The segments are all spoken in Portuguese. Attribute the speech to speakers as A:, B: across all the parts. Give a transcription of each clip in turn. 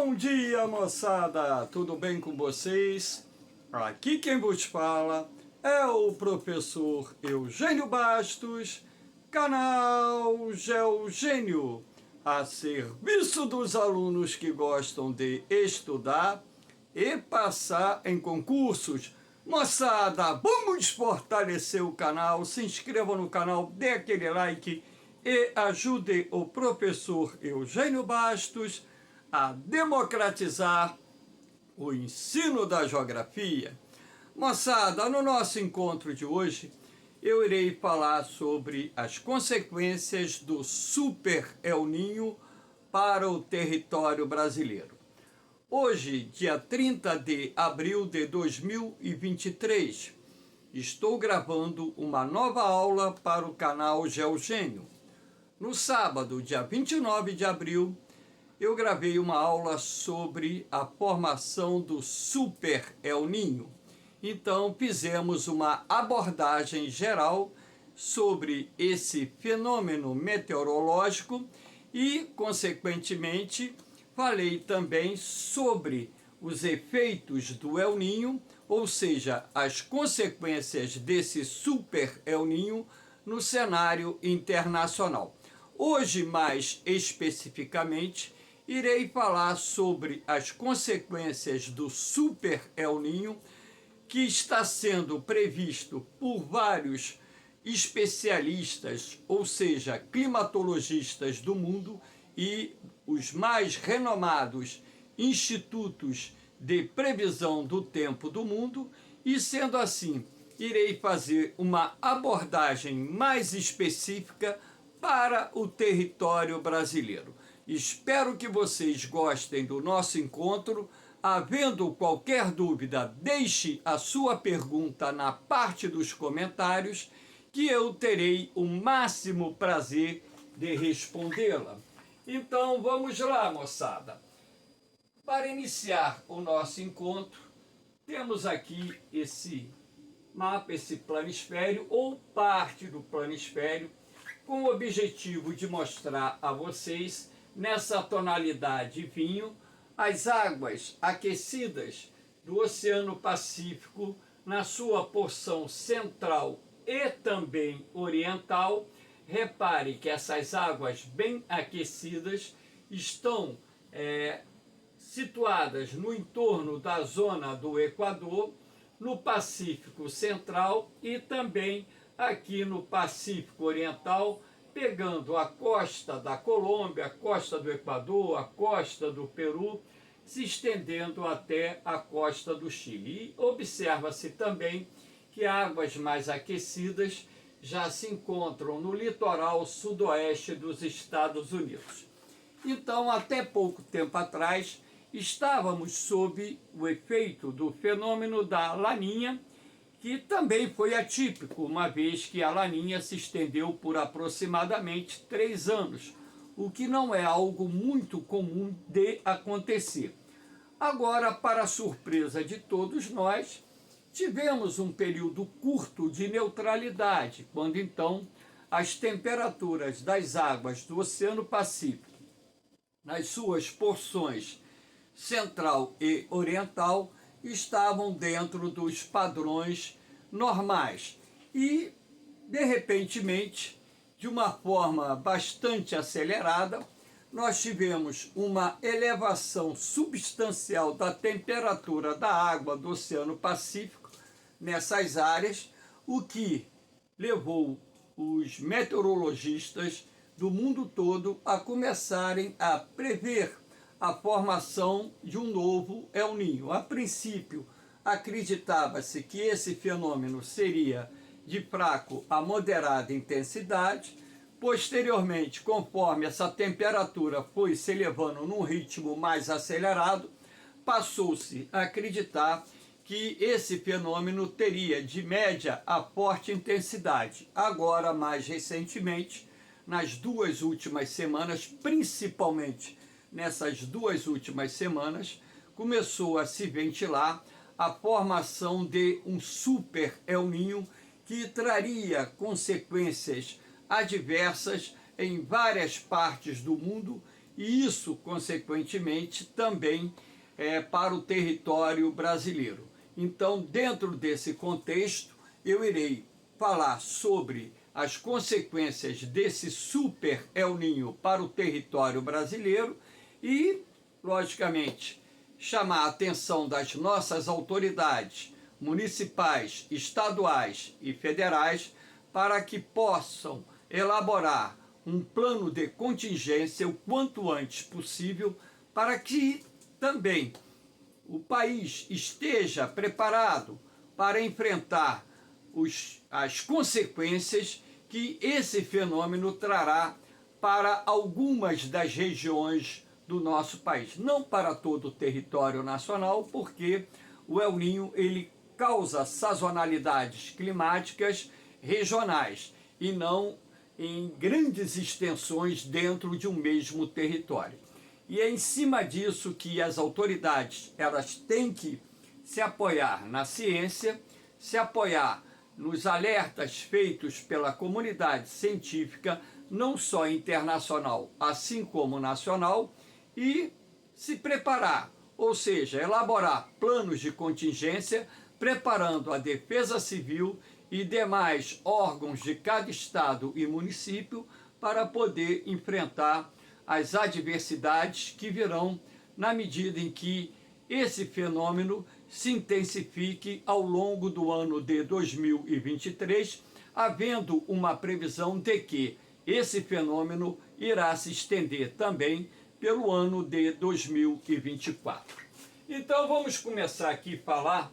A: Bom dia, moçada! Tudo bem com vocês? Aqui quem vos fala é o professor Eugênio Bastos, canal Geogênio, a serviço dos alunos que gostam de estudar e passar em concursos. Moçada, vamos fortalecer o canal, se inscreva no canal, dê aquele like e ajude o professor Eugênio Bastos a democratizar o ensino da geografia. Moçada, no nosso encontro de hoje, eu irei falar sobre as consequências do Super El Niño para o território brasileiro. Hoje, dia 30 de abril de 2023, estou gravando uma nova aula para o canal Geogênio. No sábado, dia 29 de abril, eu gravei uma aula sobre a formação do Super El Niño. Então, fizemos uma abordagem geral sobre esse fenômeno meteorológico e, consequentemente, falei também sobre os efeitos do El Niño, ou seja, as consequências desse Super El Niño no cenário internacional. Hoje, mais especificamente, irei falar sobre as consequências do Super El Niño, que está sendo previsto por vários especialistas, ou seja, climatologistas do mundo e os mais renomados institutos de previsão do tempo do mundo, e sendo assim, irei fazer uma abordagem mais específica para o território brasileiro. Espero que vocês gostem do nosso encontro. Havendo qualquer dúvida, deixe a sua pergunta na parte dos comentários, que eu terei o máximo prazer de respondê-la. Então, vamos lá, moçada. Para iniciar o nosso encontro, temos aqui esse mapa, esse planisfério, ou parte do planisfério, com o objetivo de mostrar a vocês, nessa tonalidade vinho, as águas aquecidas do Oceano Pacífico na sua porção central e também oriental. Repare que essas águas bem aquecidas estão situadas no entorno da zona do Equador, no Pacífico Central e também aqui no Pacífico Oriental, pegando a costa da Colômbia, a costa do Equador, a costa do Peru, se estendendo até a costa do Chile. E observa-se também que águas mais aquecidas já se encontram no litoral sudoeste dos Estados Unidos. Então, até pouco tempo atrás, estávamos sob o efeito do fenômeno da Laninha, que também foi atípico, uma vez que a Laninha se estendeu por aproximadamente 3 anos, o que não é algo muito comum de acontecer. Agora, para a surpresa de todos nós, tivemos um período curto de neutralidade, quando então as temperaturas das águas do Oceano Pacífico, nas suas porções central e oriental, estavam dentro dos padrões normais. E, de repentemente, de uma forma bastante acelerada, nós tivemos uma elevação substancial da temperatura da água do Oceano Pacífico nessas áreas, o que levou os meteorologistas do mundo todo a começarem a prever a formação de um novo El Niño. A princípio, acreditava-se que esse fenômeno seria de fraco a moderada intensidade. Posteriormente, conforme essa temperatura foi se elevando num ritmo mais acelerado, passou-se a acreditar que esse fenômeno teria de média a forte intensidade. Agora, mais recentemente, nas 2 últimas semanas, principalmente nessas 2 últimas semanas, começou a se ventilar a formação de um Super El Niño que traria consequências adversas em várias partes do mundo e isso, consequentemente, também para o território brasileiro. Então, dentro desse contexto, eu irei falar sobre as consequências desse super El Niño para o território brasileiro e, logicamente, chamar a atenção das nossas autoridades municipais, estaduais e federais para que possam elaborar um plano de contingência o quanto antes possível para que também o país esteja preparado para enfrentar as consequências que esse fenômeno trará para algumas das regiões do nosso país. Não para todo o território nacional, porque o El Niño ele causa sazonalidades climáticas regionais e não em grandes extensões dentro de um mesmo território. E é em cima disso que as autoridades elas têm que se apoiar na ciência, se apoiar nos alertas feitos pela comunidade científica, não só internacional, assim como nacional, e se preparar, ou seja, elaborar planos de contingência, preparando a Defesa Civil e demais órgãos de cada estado e município para poder enfrentar as adversidades que virão na medida em que esse fenômeno se intensifique ao longo do ano de 2023, havendo uma previsão de que esse fenômeno irá se estender também pelo ano de 2024. Então vamos começar aqui a falar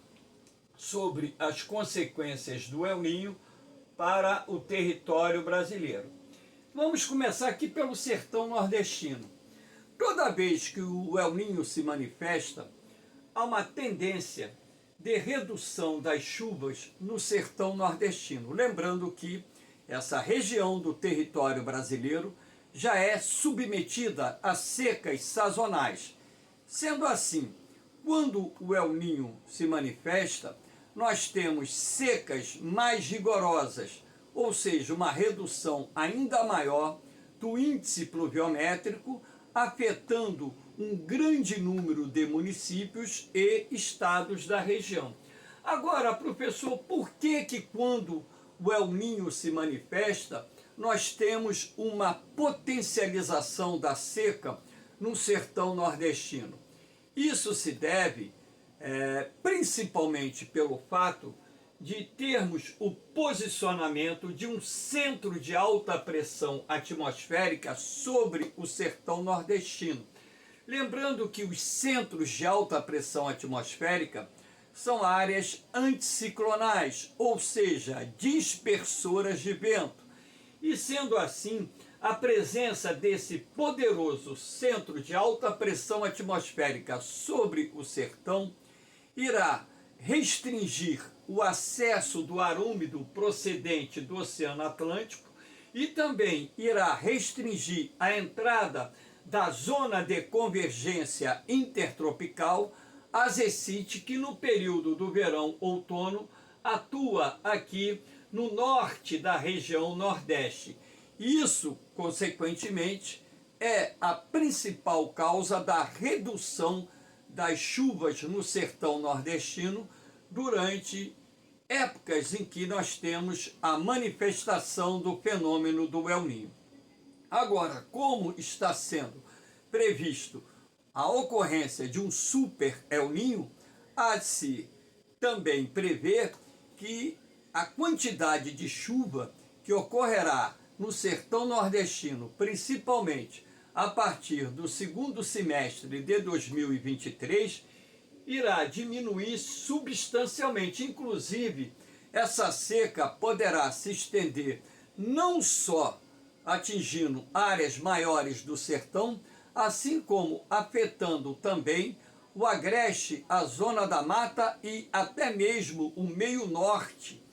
A: sobre as consequências do El Niño para o território brasileiro. Vamos começar aqui pelo sertão nordestino. Toda vez que o El Niño se manifesta, há uma tendência de redução das chuvas no sertão nordestino. Lembrando que essa região do território brasileiro já é submetida a secas sazonais. Sendo assim, quando o El Niño se manifesta, nós temos secas mais rigorosas, ou seja, uma redução ainda maior do índice pluviométrico, afetando um grande número de municípios e estados da região. Agora, professor, por que quando o El Niño se manifesta, nós temos uma potencialização da seca no sertão nordestino? Isso se deve principalmente pelo fato de termos o posicionamento de um centro de alta pressão atmosférica sobre o sertão nordestino. Lembrando que os centros de alta pressão atmosférica são áreas anticiclonais, ou seja, dispersoras de vento. E sendo assim, a presença desse poderoso centro de alta pressão atmosférica sobre o sertão irá restringir o acesso do ar úmido procedente do Oceano Atlântico e também irá restringir a entrada da zona de convergência intertropical, a ZECIT, que no período do verão-outono atua aqui no norte da região Nordeste. Isso, consequentemente, é a principal causa da redução das chuvas no sertão nordestino durante épocas em que nós temos a manifestação do fenômeno do El Niño. Agora, como está sendo previsto a ocorrência de um super El Niño, há de se também prever que a quantidade de chuva que ocorrerá no sertão nordestino, principalmente a partir do segundo semestre de 2023, irá diminuir substancialmente. Inclusive, essa seca poderá se estender não só atingindo áreas maiores do sertão, assim como afetando também o agreste, a zona da mata e até mesmo o meio norte,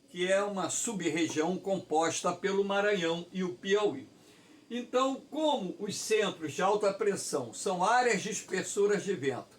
A: que é uma sub-região composta pelo Maranhão e o Piauí. Então, como os centros de alta pressão são áreas dispersoras de vento,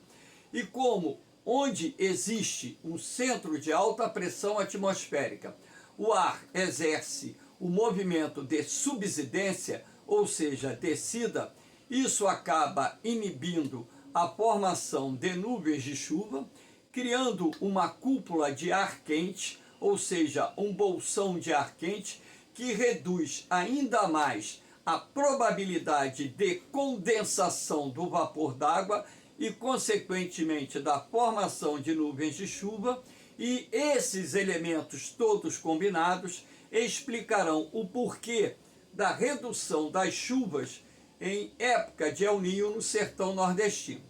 A: e como onde existe um centro de alta pressão atmosférica, o ar exerce o movimento de subsidência, ou seja, descida, Isso acaba inibindo a formação de nuvens de chuva, criando uma cúpula de ar quente, ou seja, um bolsão de ar quente, que reduz ainda mais a probabilidade de condensação do vapor d'água e, consequentemente, da formação de nuvens de chuva, e esses elementos todos combinados explicarão o porquê da redução das chuvas em época de El Niño no sertão nordestino.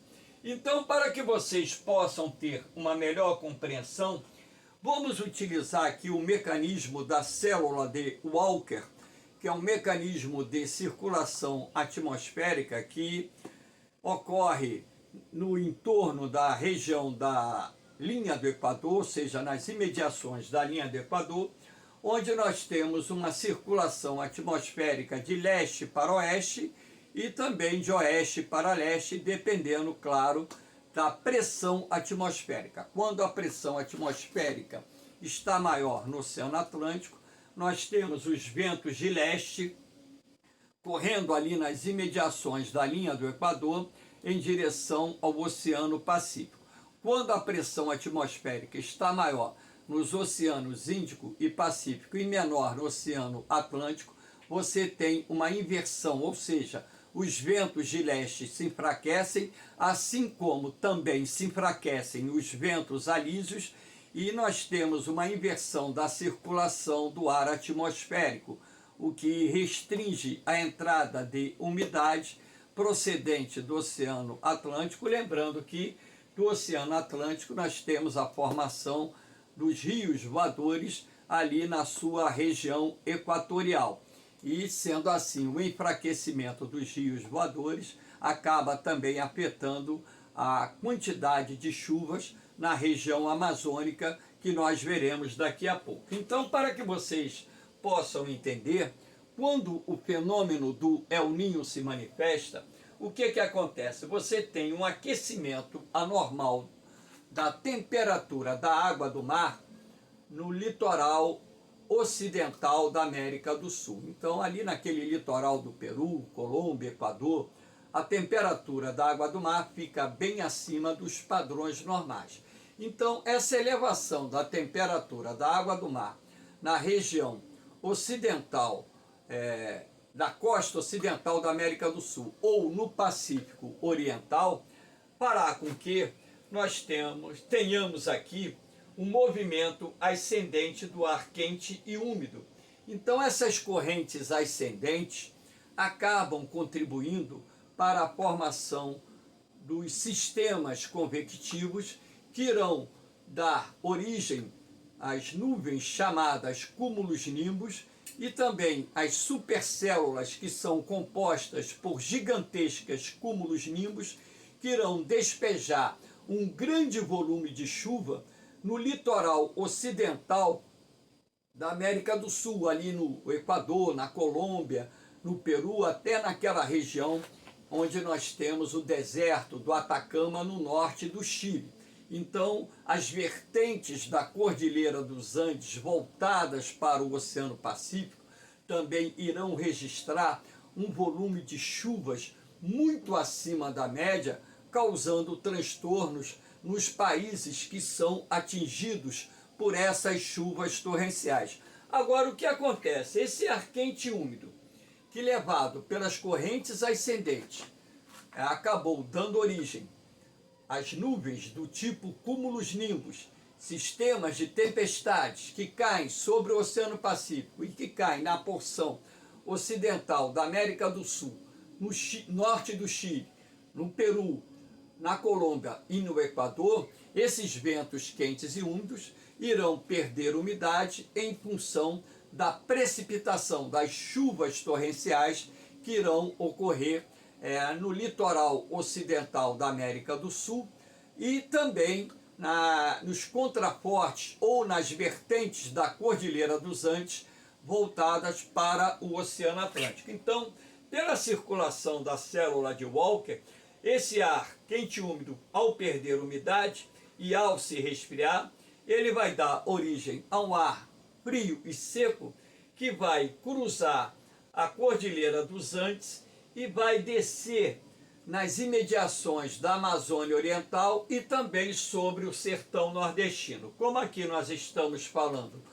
A: Então, para que vocês possam ter uma melhor compreensão, vamos utilizar aqui o mecanismo da célula de Walker, que é um mecanismo de circulação atmosférica que ocorre no entorno da região da linha do Equador, ou seja, nas imediações da linha do Equador, onde nós temos uma circulação atmosférica de leste para oeste e também de oeste para leste, dependendo, claro, da pressão atmosférica. Quando a pressão atmosférica está maior no Oceano Atlântico, nós temos os ventos de leste correndo ali nas imediações da linha do Equador em direção ao Oceano Pacífico. Quando a pressão atmosférica está maior nos oceanos Índico e Pacífico e menor no Oceano Atlântico, você tem uma inversão, ou seja, os ventos de leste se enfraquecem, assim como também se enfraquecem os ventos alísios, e nós temos uma inversão da circulação do ar atmosférico, o que restringe a entrada de umidade procedente do Oceano Atlântico, lembrando que do Oceano Atlântico nós temos a formação dos rios voadores ali na sua região equatorial. E, sendo assim, o enfraquecimento dos rios voadores acaba também afetando a quantidade de chuvas na região amazônica, que nós veremos daqui a pouco. Então, para que vocês possam entender, quando o fenômeno do El Niño se manifesta, o que acontece? Você tem um aquecimento anormal da temperatura da água do mar no litoral ocidental da América do Sul. Então, ali naquele litoral do Peru, Colômbia, Equador, a temperatura da água do mar fica bem acima dos padrões normais. Então, essa elevação da temperatura da água do mar na região ocidental, da costa ocidental da América do Sul ou no Pacífico Oriental, fará com que nós tenhamos aqui um movimento ascendente do ar quente e úmido. Então, essas correntes ascendentes acabam contribuindo para a formação dos sistemas convectivos que irão dar origem às nuvens chamadas cúmulos nimbus e também às supercélulas, que são compostas por gigantescas cúmulos nimbus, que irão despejar um grande volume de chuva no litoral ocidental da América do Sul, ali no Equador, na Colômbia, no Peru, até naquela região onde nós temos o deserto do Atacama no norte do Chile. Então, as vertentes da Cordilheira dos Andes voltadas para o Oceano Pacífico também irão registrar um volume de chuvas muito acima da média, causando transtornos nos países que são atingidos por essas chuvas torrenciais. Agora, o que acontece? Esse ar quente e úmido, que levado pelas correntes ascendentes, acabou dando origem às nuvens do tipo cúmulos nimbus, sistemas de tempestades que caem sobre o Oceano Pacífico e que caem na porção ocidental da América do Sul, no norte do Chile, no Peru, na Colômbia e no Equador. Esses ventos quentes e úmidos irão perder umidade em função da precipitação das chuvas torrenciais que irão ocorrer no litoral ocidental da América do Sul e também nos contrafortes ou nas vertentes da Cordilheira dos Andes voltadas para o Oceano Atlântico. Então, pela circulação da célula de Walker, esse ar quente e úmido, ao perder umidade e ao se resfriar, ele vai dar origem a um ar frio e seco que vai cruzar a Cordilheira dos Andes e vai descer nas imediações da Amazônia Oriental e também sobre o sertão nordestino. Como aqui nós estamos falando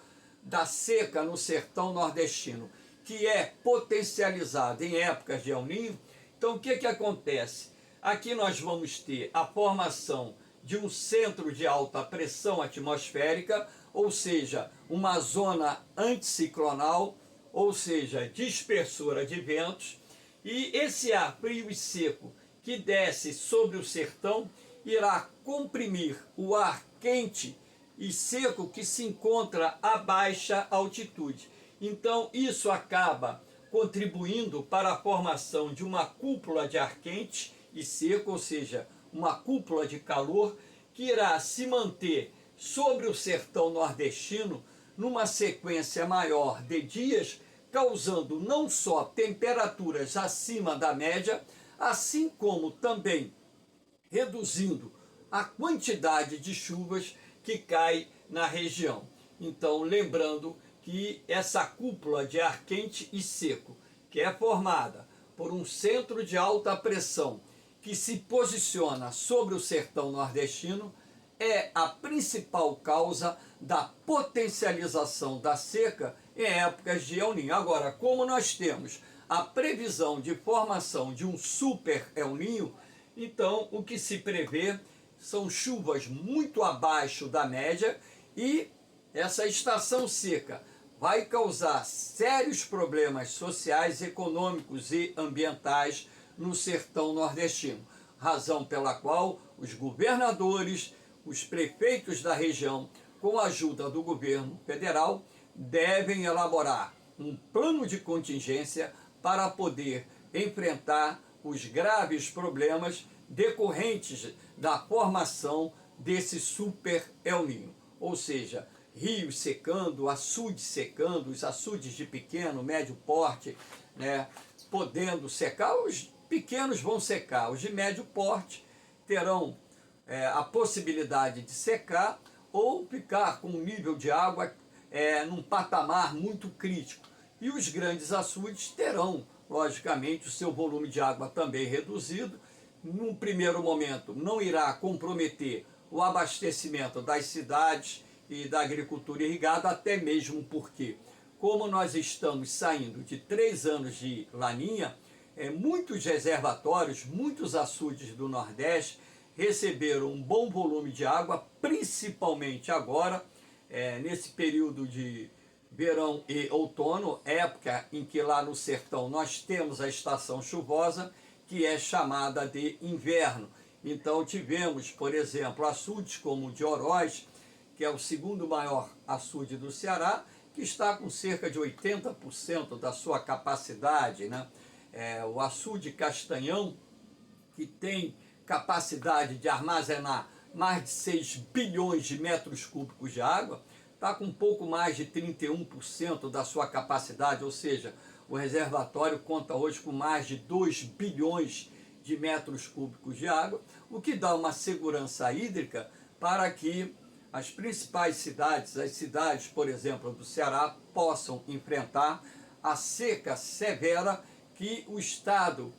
A: da seca no sertão nordestino, que é potencializada em épocas de El Niño, então o que acontece? Aqui nós vamos ter a formação de um centro de alta pressão atmosférica, ou seja, uma zona anticiclonal, ou seja, dispersora de ventos, e esse ar frio e seco que desce sobre o sertão irá comprimir o ar quente e seco que se encontra a baixa altitude. Então isso acaba contribuindo para a formação de uma cúpula de ar quente e seco, ou seja, uma cúpula de calor que irá se manter sobre o sertão nordestino numa sequência maior de dias, causando não só temperaturas acima da média, assim como também reduzindo a quantidade de chuvas que cai na região. Então, lembrando que essa cúpula de ar quente e seco, que é formada por um centro de alta pressão que se posiciona sobre o sertão nordestino, é a principal causa da potencialização da seca em épocas de El Niño. Agora, como nós temos a previsão de formação de um super El Niño, então o que se prevê são chuvas muito abaixo da média e essa estação seca vai causar sérios problemas sociais, econômicos e ambientais no sertão nordestino, razão pela qual os governadores, os prefeitos da região, com a ajuda do governo federal, devem elaborar um plano de contingência para poder enfrentar os graves problemas decorrentes da formação desse super El Niño. Ou seja, rios secando, açudes secando, os açudes de pequeno, médio porte, né, podendo secar. Os pequenos vão secar, os de médio porte terão a possibilidade de secar ou ficar com um nível de água num patamar muito crítico. E os grandes açudes terão, logicamente, o seu volume de água também reduzido. Num primeiro momento, não irá comprometer o abastecimento das cidades e da agricultura irrigada, até mesmo porque, como nós estamos saindo de 3 anos de laninha, muitos reservatórios, muitos açudes do Nordeste receberam um bom volume de água, principalmente agora, nesse período de verão e outono, época em que lá no sertão nós temos a estação chuvosa, que é chamada de inverno. Então tivemos, por exemplo, açudes como o de Oroz, que é o segundo maior açude do Ceará, que está com cerca de 80% da sua capacidade, né? O açude Castanhão, que tem capacidade de armazenar mais de 6 bilhões de metros cúbicos de água, está com um pouco mais de 31% da sua capacidade, ou seja, o reservatório conta hoje com mais de 2 bilhões de metros cúbicos de água, o que dá uma segurança hídrica para que as principais cidades, as cidades, por exemplo, do Ceará, possam enfrentar a seca severa que o Estado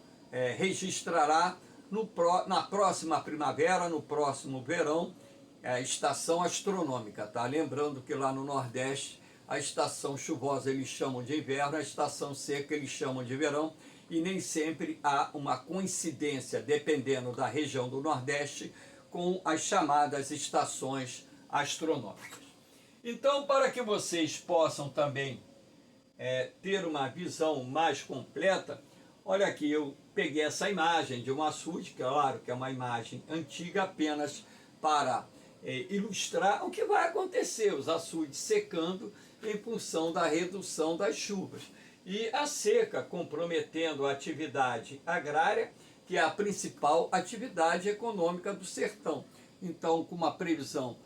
A: registrará na próxima primavera, no próximo verão, a estação astronômica, tá? Lembrando que lá no Nordeste, a estação chuvosa eles chamam de inverno, a estação seca eles chamam de verão, e nem sempre há uma coincidência, dependendo da região do Nordeste, com as chamadas estações astronômicas. Então, para que vocês possam também ter uma visão mais completa, olha aqui, eu peguei essa imagem de um açude, claro que é uma imagem antiga, apenas para ilustrar o que vai acontecer, os açudes secando em função da redução das chuvas. E a seca comprometendo a atividade agrária, que é a principal atividade econômica do sertão. Então, com uma previsão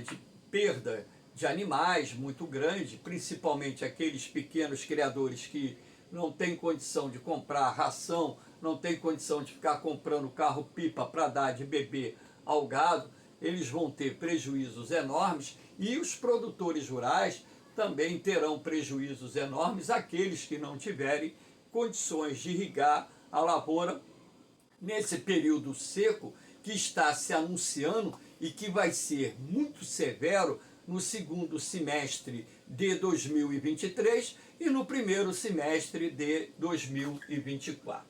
A: de perda de animais muito grande, principalmente aqueles pequenos criadores que não têm condição de comprar ração, não têm condição de ficar comprando carro-pipa para dar de beber ao gado, eles vão ter prejuízos enormes, e os produtores rurais também terão prejuízos enormes, aqueles que não tiverem condições de irrigar a lavoura nesse período seco que está se anunciando e que vai ser muito severo no segundo semestre de 2023 e no primeiro semestre de 2024.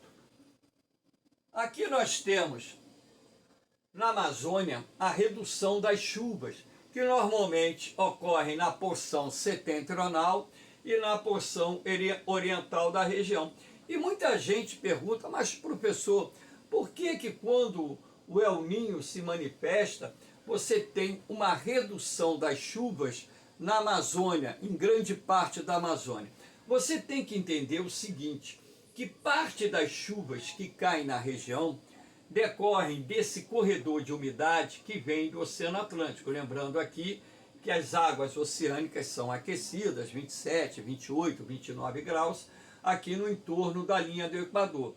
A: Aqui nós temos na Amazônia a redução das chuvas, que normalmente ocorrem na porção setentrional e na porção oriental da região. E muita gente pergunta, mas professor, por que quando o El Niño se manifesta, você tem uma redução das chuvas na Amazônia, em grande parte da Amazônia? Você tem que entender o seguinte, que parte das chuvas que caem na região decorrem desse corredor de umidade que vem do Oceano Atlântico. Lembrando aqui que as águas oceânicas são aquecidas, 27, 28, 29 graus, aqui no entorno da linha do Equador.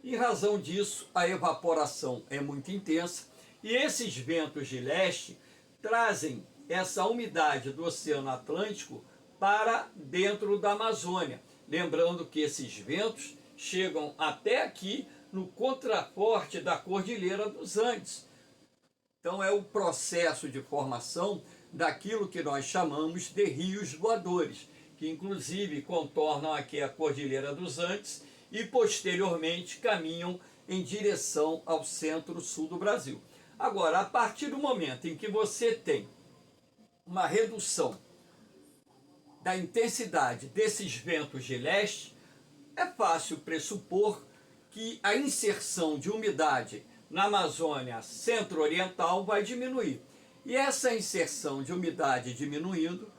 A: Em razão disso, a evaporação é muito intensa e esses ventos de leste trazem essa umidade do Oceano Atlântico para dentro da Amazônia. Lembrando que esses ventos chegam até aqui no contraforte da Cordilheira dos Andes. Então é o processo de formação daquilo que nós chamamos de rios voadores, que inclusive contornam aqui a Cordilheira dos Andes e posteriormente caminham em direção ao centro-sul do Brasil. Agora, a partir do momento em que você tem uma redução da intensidade desses ventos de leste, é fácil pressupor que a inserção de umidade na Amazônia centro-oriental vai diminuir. E essa inserção de umidade diminuindo,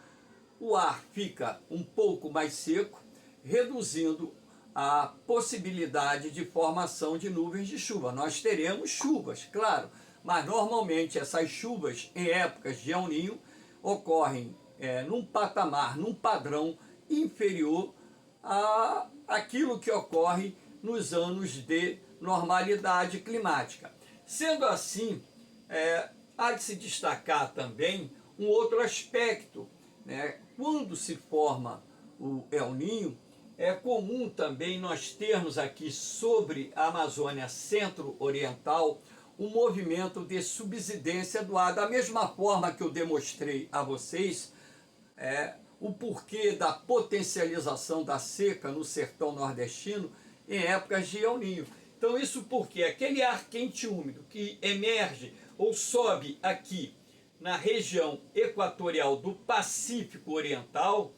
A: o ar fica um pouco mais seco, reduzindo a possibilidade de formação de nuvens de chuva. Nós teremos chuvas, claro, mas normalmente essas chuvas em épocas de El Niño ocorrem num patamar, num padrão inferior àquilo que ocorre nos anos de normalidade climática. Sendo assim, há de se destacar também um outro aspecto, né? Quando se forma o El Niño, é comum também nós termos aqui sobre a Amazônia centro-oriental um movimento de subsidência do ar. Da mesma forma que eu demonstrei a vocês o porquê da potencialização da seca no sertão nordestino em épocas de El Niño. Então isso porque aquele ar quente e úmido que emerge ou sobe aqui na região equatorial do Pacífico Oriental,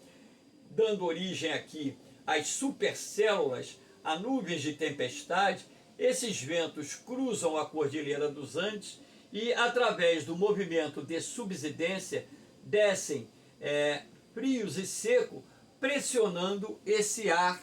A: dando origem aqui às supercélulas, a nuvens de tempestade, esses ventos cruzam a Cordilheira dos Andes e, através do movimento de subsidência, descem frios e seco, pressionando esse ar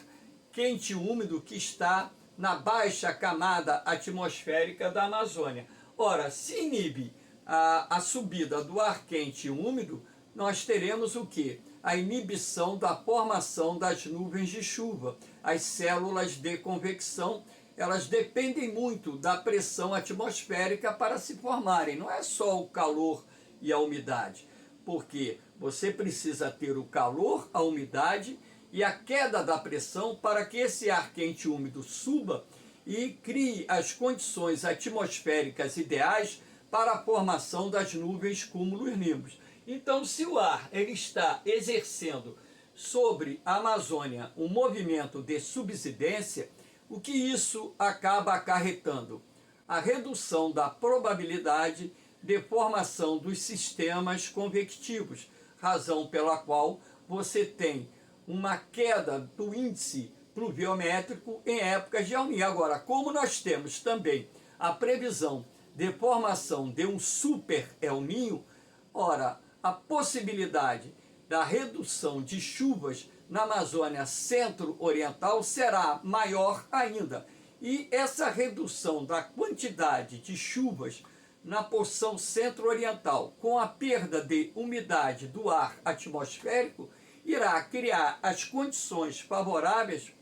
A: quente e úmido que está na baixa camada atmosférica da Amazônia. Ora, se inibe a subida do ar quente e úmido, nós teremos o quê? A inibição da formação das nuvens de chuva. As células de convecção, elas dependem muito da pressão atmosférica para se formarem. Não é só o calor e a umidade, porque você precisa ter o calor, a umidade e a queda da pressão para que esse ar quente e úmido suba e crie as condições atmosféricas ideais para a formação das nuvens cúmulos-nimbus. Então, se o ar ele está exercendo sobre a Amazônia um movimento de subsidência, o que isso acaba acarretando? A redução da probabilidade de formação dos sistemas convectivos, razão pela qual você tem uma queda do índice pluviométrico em épocas de El Niño. Agora, como nós temos também a previsão de formação de um super El Niño, ora, a possibilidade da redução de chuvas na Amazônia centro-oriental será maior ainda. E essa redução da quantidade de chuvas na porção centro-oriental, com a perda de umidade do ar atmosférico, irá criar as condições favoráveis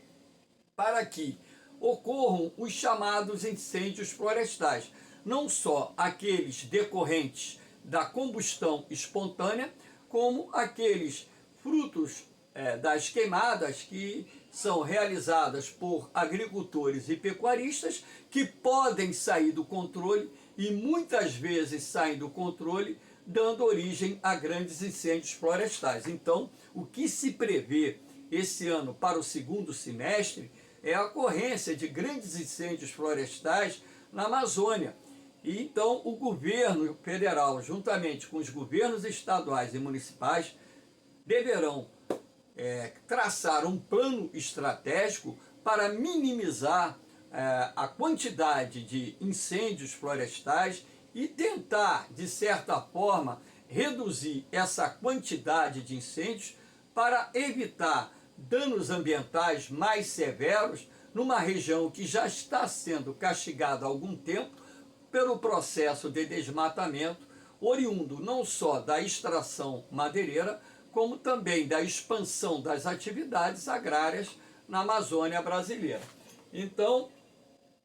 A: para que ocorram os chamados incêndios florestais, não só aqueles decorrentes da combustão espontânea, como aqueles frutos das queimadas que são realizadas por agricultores e pecuaristas que podem sair do controle e muitas vezes saem do controle, dando origem a grandes incêndios florestais. Então, o que se prevê esse ano para o segundo semestre é a ocorrência de grandes incêndios florestais na Amazônia. E então o governo federal, juntamente com os governos estaduais e municipais, deverão traçar um plano estratégico para minimizar a quantidade de incêndios florestais e tentar, de certa forma, reduzir essa quantidade de incêndios para evitar danos ambientais mais severos numa região que já está sendo castigada há algum tempo pelo processo de desmatamento, oriundo não só da extração madeireira, como também da expansão das atividades agrárias na Amazônia brasileira. Então,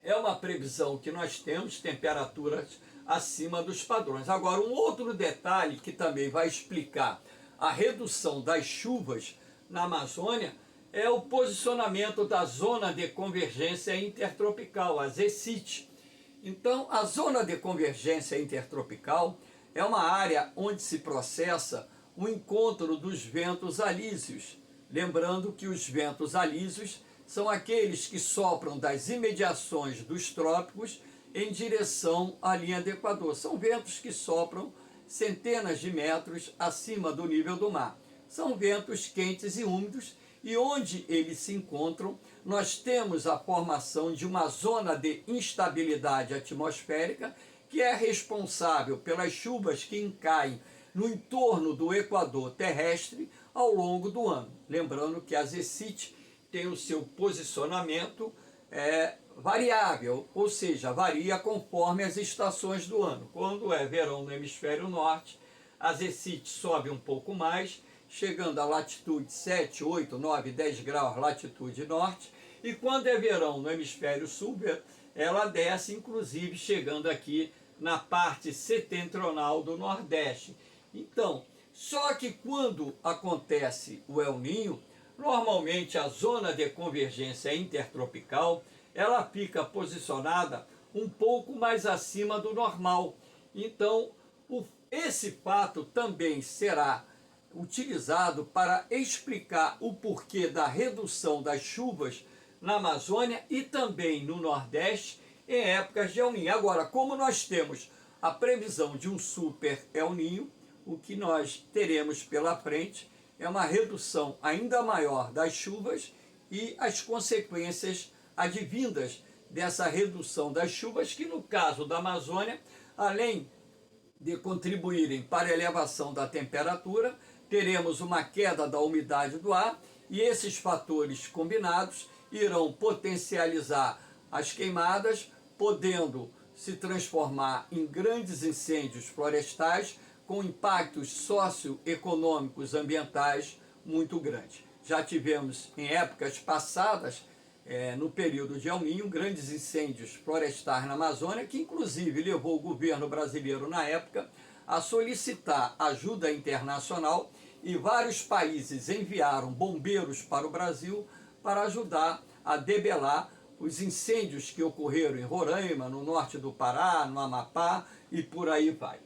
A: é uma previsão que nós temos temperaturas acima dos padrões. Agora, um outro detalhe que também vai explicar a redução das chuvas na Amazônia é o posicionamento da Zona de Convergência Intertropical, a ZECIT. Então, a Zona de Convergência Intertropical é uma área onde se processa o encontro dos ventos alísios. Lembrando que os ventos alísios são aqueles que sopram das imediações dos trópicos em direção à linha do Equador. São ventos que sopram centenas de metros acima do nível do mar. São ventos quentes e úmidos e onde eles se encontram, nós temos a formação de uma zona de instabilidade atmosférica que é responsável pelas chuvas que caem no entorno do Equador terrestre ao longo do ano. Lembrando que a ZECIT tem o seu posicionamento variável, ou seja, varia conforme as estações do ano. Quando é verão no hemisfério norte, a ZECIT sobe um pouco mais, chegando à latitude 7, 8, 9, 10 graus latitude norte, e quando é verão no hemisfério sul, ela desce, inclusive chegando aqui na parte setentrional do Nordeste. Então, só que quando acontece o El Ninho, normalmente a zona de convergência intertropical, ela fica posicionada um pouco mais acima do normal. Então, esse fato também será utilizado para explicar o porquê da redução das chuvas na Amazônia e também no Nordeste em épocas de El Ninho. Agora, como nós temos a previsão de um super El Ninho, o que nós teremos pela frente é uma redução ainda maior das chuvas e as consequências advindas dessa redução das chuvas, que no caso da Amazônia, além de contribuírem para a elevação da temperatura, teremos uma queda da umidade do ar e esses fatores combinados irão potencializar as queimadas, podendo se transformar em grandes incêndios florestais com impactos socioeconômicos ambientais muito grandes. Já tivemos em épocas passadas, no período de El Ninho, grandes incêndios florestais na Amazônia, que inclusive levou o governo brasileiro na época a solicitar ajuda internacional e vários países enviaram bombeiros para o Brasil para ajudar a debelar os incêndios que ocorreram em Roraima, no norte do Pará, no Amapá e por aí vai.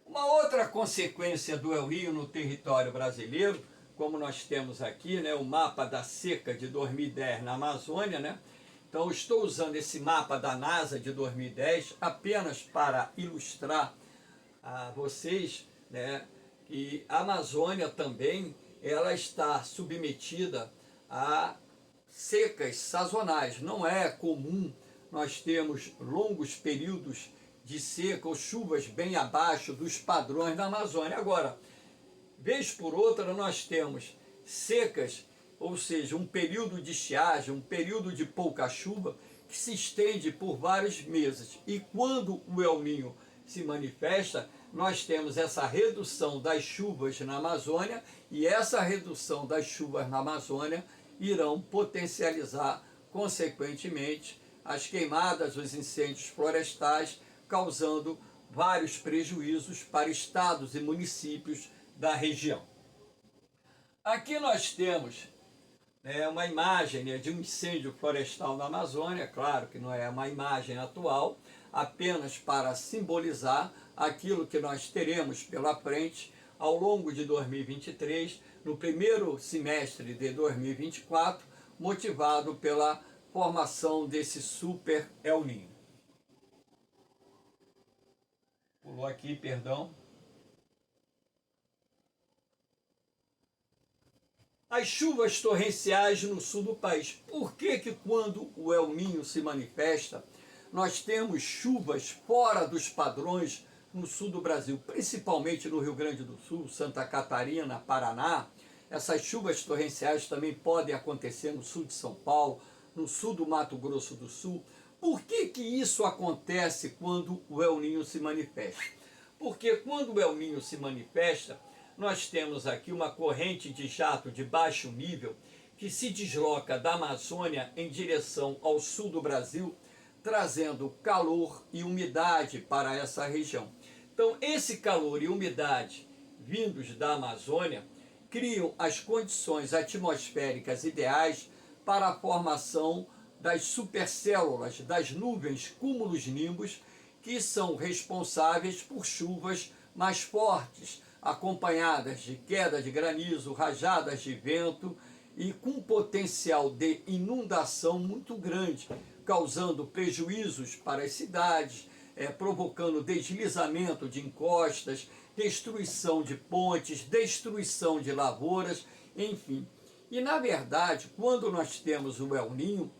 A: Uma outra consequência do El Ninho no território brasileiro, como nós temos aqui, né, o mapa da seca de 2010 na Amazônia, né? Então eu estou usando esse mapa da NASA de 2010 apenas para ilustrar a vocês, né, que a Amazônia também ela está submetida a secas sazonais. Não é comum nós termos longos períodos de seca ou chuvas bem abaixo dos padrões da Amazônia. Agora, vez por outra, nós temos secas, ou seja, um período de estiagem, um período de pouca chuva, que se estende por vários meses. E quando o El Ninho se manifesta, nós temos essa redução das chuvas na Amazônia, e essa redução das chuvas na Amazônia irão potencializar, consequentemente, as queimadas, os incêndios florestais, causando vários prejuízos para estados e municípios da região. Aqui nós temos É uma imagem, né, de um incêndio florestal na Amazônia, claro que não é uma imagem atual, apenas para simbolizar aquilo que nós teremos pela frente ao longo de 2023, no primeiro semestre de 2024, motivado pela formação desse super El Niño. Pulou aqui, perdão. As chuvas torrenciais no sul do país. Por que que quando o El Niño se manifesta, nós temos chuvas fora dos padrões no sul do Brasil, principalmente no Rio Grande do Sul, Santa Catarina, Paraná? Essas chuvas torrenciais também podem acontecer no sul de São Paulo, no sul do Mato Grosso do Sul. Por que que isso acontece quando o El Niño se manifesta? Porque quando o El Niño se manifesta, nós temos aqui uma corrente de jato de baixo nível que se desloca da Amazônia em direção ao sul do Brasil, trazendo calor e umidade para essa região. Então, esse calor e umidade vindos da Amazônia criam as condições atmosféricas ideais para a formação das supercélulas, das nuvens cúmulos-nimbus, que são responsáveis por chuvas mais fortes, acompanhadas de queda de granizo, rajadas de vento e com potencial de inundação muito grande, causando prejuízos para as cidades, provocando deslizamento de encostas, destruição de pontes, destruição de lavouras, enfim. E na verdade, quando nós temos o El Niño,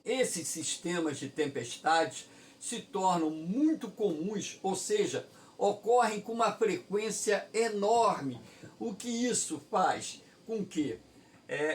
A: esses sistemas de tempestades se tornam muito comuns, ou seja, ocorrem com uma frequência enorme, o que isso faz com que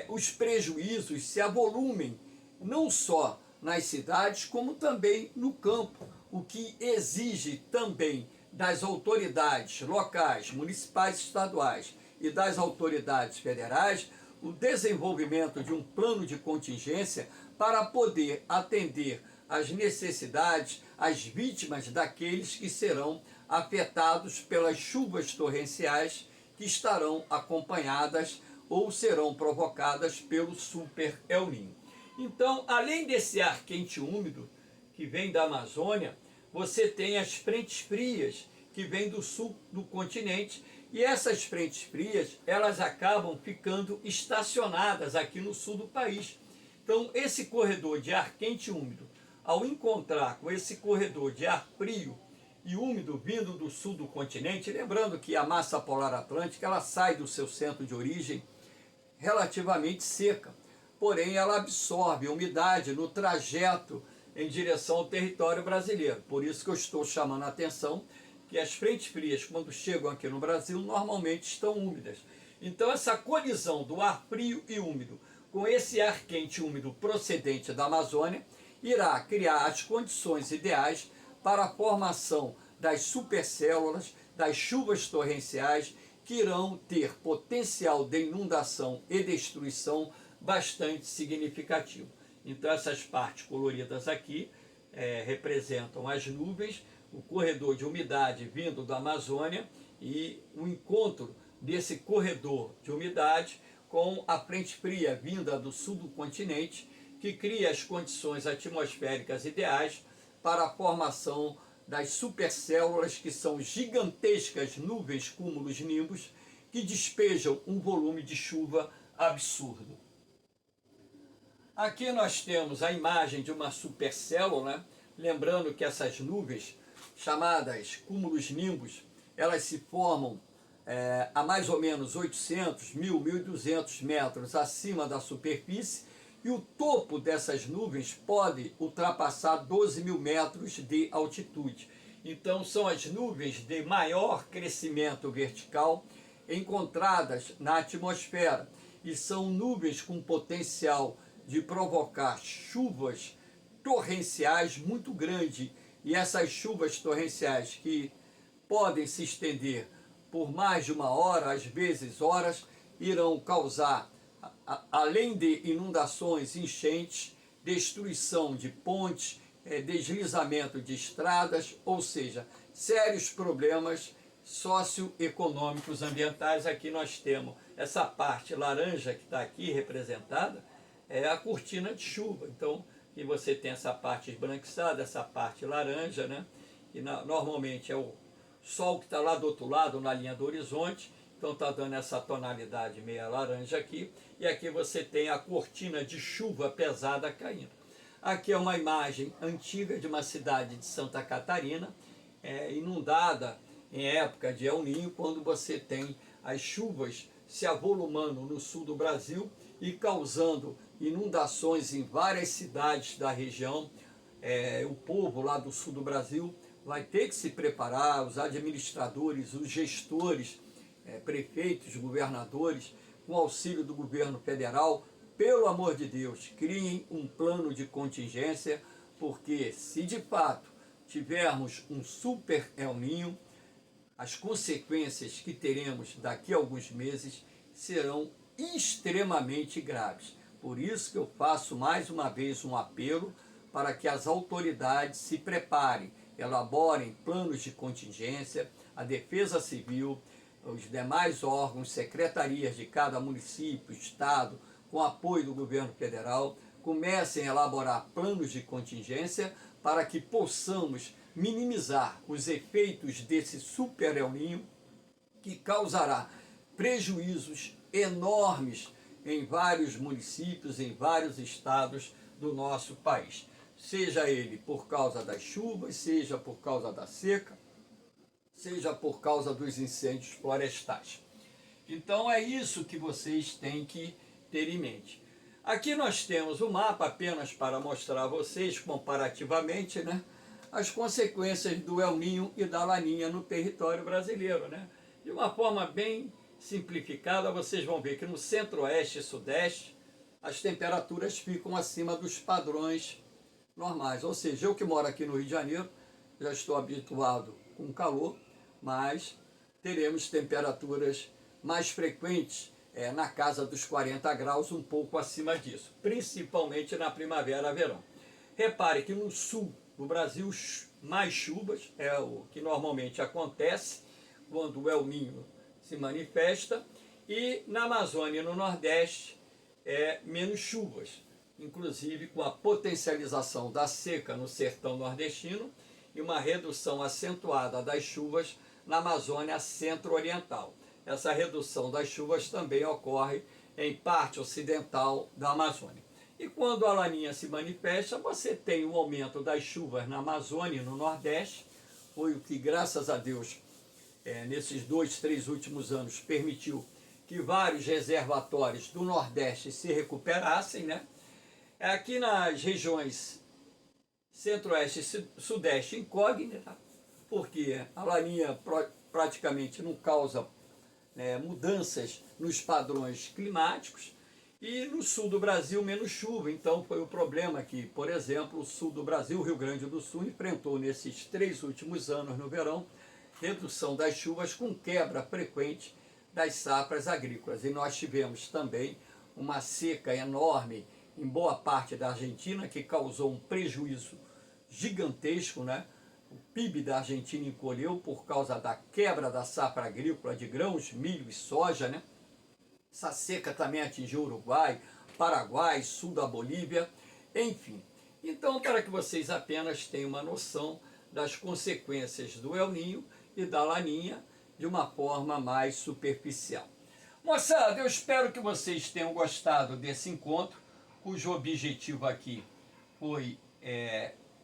A: os prejuízos se avolumem, não só nas cidades, como também no campo, o que exige também das autoridades locais, municipais e estaduais e das autoridades federais o desenvolvimento de um plano de contingência para poder atender às necessidades, às vítimas daqueles que serão afetados pelas chuvas torrenciais que estarão acompanhadas ou serão provocadas pelo super El Niño. Então, além desse ar quente e úmido que vem da Amazônia, você tem as frentes frias que vêm do sul do continente, e essas frentes frias, elas acabam ficando estacionadas aqui no sul do país. Então, esse corredor de ar quente e úmido, ao encontrar com esse corredor de ar frio e úmido vindo do sul do continente, lembrando que a massa polar atlântica ela sai do seu centro de origem relativamente seca, porém ela absorve umidade no trajeto em direção ao território brasileiro. Por isso que eu estou chamando a atenção que as frentes frias, quando chegam aqui no Brasil, normalmente estão úmidas. Então essa colisão do ar frio e úmido com esse ar quente e úmido procedente da Amazônia irá criar as condições ideais para a formação das supercélulas, das chuvas torrenciais, que irão ter potencial de inundação e destruição bastante significativo. Então essas partes coloridas aqui representam as nuvens, o corredor de umidade vindo da Amazônia e o encontro desse corredor de umidade com a frente fria vinda do sul do continente, que cria as condições atmosféricas ideais para a formação das supercélulas, que são gigantescas nuvens cúmulos nimbus que despejam um volume de chuva absurdo. Aqui nós temos a imagem de uma supercélula, né? Lembrando que essas nuvens, chamadas cúmulos nimbus, elas se formam a mais ou menos 800, 1.200 metros acima da superfície, e o topo dessas nuvens pode ultrapassar 12.000 metros de altitude. Então são as nuvens de maior crescimento vertical encontradas na atmosfera, e são nuvens com potencial de provocar chuvas torrenciais muito grande, e essas chuvas torrenciais que podem se estender por mais de uma hora, às vezes horas, irão causar, além de inundações, enchentes, destruição de pontes, deslizamento de estradas, ou seja, sérios problemas
B: socioeconômicos ambientais. Aqui nós temos essa parte laranja que está aqui representada, é a cortina de chuva. Então, e você tem essa parte esbranquiçada, essa parte laranja, né? E normalmente é o sol que está lá do outro lado, na linha do horizonte, então está dando essa tonalidade meia laranja aqui, e aqui você tem a cortina de chuva pesada caindo. Aqui é uma imagem antiga de uma cidade de Santa Catarina, inundada em época de El Niño, quando você tem as chuvas se avolumando no sul do Brasil e causando inundações em várias cidades da região. O povo lá do sul do Brasil vai ter que se preparar, os administradores, os gestores, prefeitos, governadores, com auxílio do governo federal, pelo amor de Deus, criem um plano de contingência, porque se de fato tivermos um super El Niño, as consequências que teremos daqui a alguns meses serão extremamente graves. Por isso que eu faço mais uma vez um apelo para que as autoridades se preparem, elaborem planos de contingência, a Defesa Civil, os demais órgãos, secretarias de cada município, estado, com apoio do governo federal, comecem a elaborar planos de contingência para que possamos minimizar os efeitos desse super El Niño, que causará prejuízos enormes em vários municípios, em vários estados do nosso país. Seja ele por causa das chuvas, seja por causa da seca, seja por causa dos incêndios florestais. Então é isso que vocês têm que ter em mente. Aqui nós temos o mapa apenas para mostrar a vocês, comparativamente, né, as consequências do El Niño e da Laninha no território brasileiro, né? De uma forma bem simplificada, vocês vão ver que no centro-oeste e sudeste as temperaturas ficam acima dos padrões normais. Ou seja, eu que moro aqui no Rio de Janeiro, já estou habituado com calor, mas teremos temperaturas mais frequentes, na casa dos 40 graus, um pouco acima disso, principalmente na primavera-verão. Repare que no sul do Brasil, mais chuvas, é o que normalmente acontece quando o El Niño se manifesta, e na Amazônia e no Nordeste, menos chuvas, inclusive com a potencialização da seca no sertão nordestino e uma redução acentuada das chuvas na Amazônia centro-oriental. Essa redução das chuvas também ocorre em parte ocidental da Amazônia. E quando a Laninha se manifesta, você tem um aumento das chuvas na Amazônia e no Nordeste, foi o que, graças a Deus, nesses 2, 3 últimos anos, permitiu que vários reservatórios do Nordeste se recuperassem, né? Aqui nas regiões Centro-Oeste e Sudeste, incógnita, porque a Laninha praticamente não causa mudanças nos padrões climáticos, e no sul do Brasil menos chuva. Então foi o problema que, por exemplo, o sul do Brasil, o Rio Grande do Sul, enfrentou nesses 3 últimos anos no verão, redução das chuvas com quebra frequente das safras agrícolas. E nós tivemos também uma seca enorme em boa parte da Argentina, que causou um prejuízo gigantesco, né? O PIB da Argentina encolheu por causa da quebra da safra agrícola de grãos, milho e soja, né? Essa seca também atingiu o Uruguai, Paraguai, sul da Bolívia, enfim. Então, para que vocês apenas tenham uma noção das consequências do El Niño e da Laninha de uma forma mais superficial. Moçada, eu espero que vocês tenham gostado desse encontro, cujo objetivo aqui foi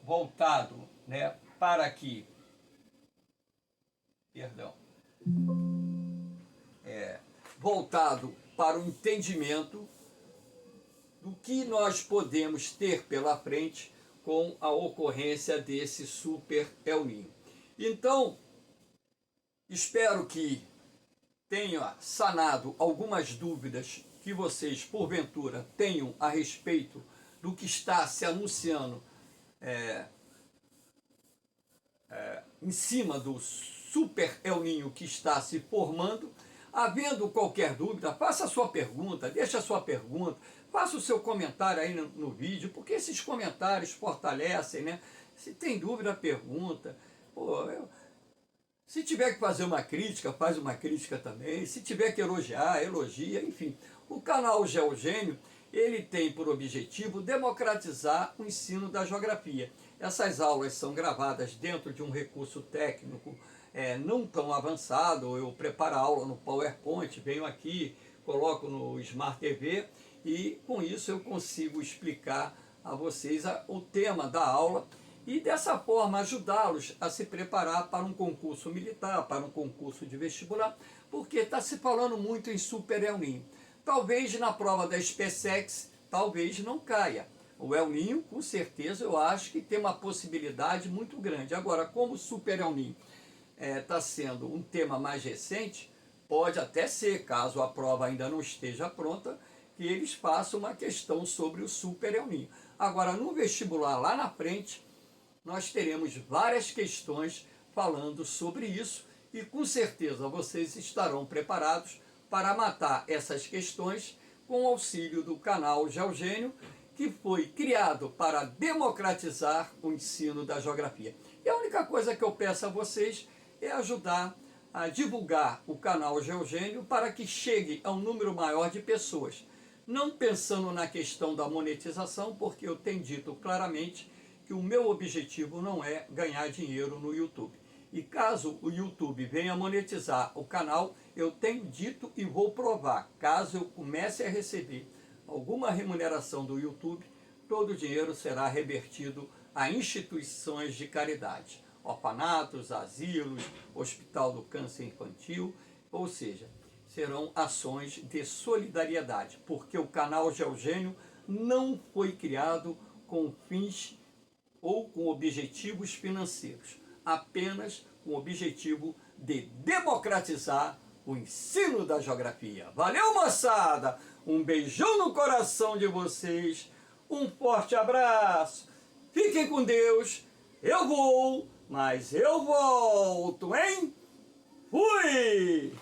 B: voltado, né, para que, voltado para o entendimento do que nós podemos ter pela frente com a ocorrência desse super El Niño. Então, espero que tenha sanado algumas dúvidas que vocês, porventura, tenham a respeito do que está se anunciando em cima do super El Niño que está se formando. Havendo qualquer dúvida, faça a sua pergunta, deixe a sua pergunta, faça o seu comentário aí no vídeo, porque esses comentários fortalecem, né? Se tem dúvida, pergunta. Pô, Se tiver que fazer uma crítica, faz uma crítica também. Se tiver que elogiar, elogia, enfim. O canal Geogênio, ele tem por objetivo democratizar o ensino da geografia. Essas aulas são gravadas dentro de um recurso técnico não tão avançado. Eu preparo a aula no PowerPoint, venho aqui, coloco no Smart TV e com isso eu consigo explicar a vocês o tema da aula e dessa forma ajudá-los a se preparar para um concurso militar, para um concurso de vestibular, porque está se falando muito em Super El Ninho. Talvez na prova da SpaceX, talvez não caia. O El Ninho, com certeza, eu acho que tem uma possibilidade muito grande. Agora, como o Super El Ninho está sendo um tema mais recente, pode até ser, caso a prova ainda não esteja pronta, que eles façam uma questão sobre o Super El Ninho. Agora, no vestibular lá na frente, nós teremos várias questões falando sobre isso e com certeza vocês estarão preparados para matar essas questões com o auxílio do canal Geogênio, que foi criado para democratizar o ensino da geografia. E a única coisa que eu peço a vocês é ajudar a divulgar o canal Geogênio para que chegue a um número maior de pessoas. Não pensando na questão da monetização, porque eu tenho dito claramente que o meu objetivo não é ganhar dinheiro no YouTube. E caso o YouTube venha monetizar o canal, eu tenho dito e vou provar. Caso eu comece a receber alguma remuneração do YouTube, todo o dinheiro será revertido a instituições de caridade. Orfanatos, asilos, Hospital do Câncer Infantil, ou seja, serão ações de solidariedade, porque o canal Geogênio não foi criado com fins ou com objetivos financeiros, apenas com o objetivo de democratizar o ensino da geografia. Valeu, moçada! Um beijão no coração de vocês, um forte abraço, fiquem com Deus, eu vou, mas eu volto, hein? Fui!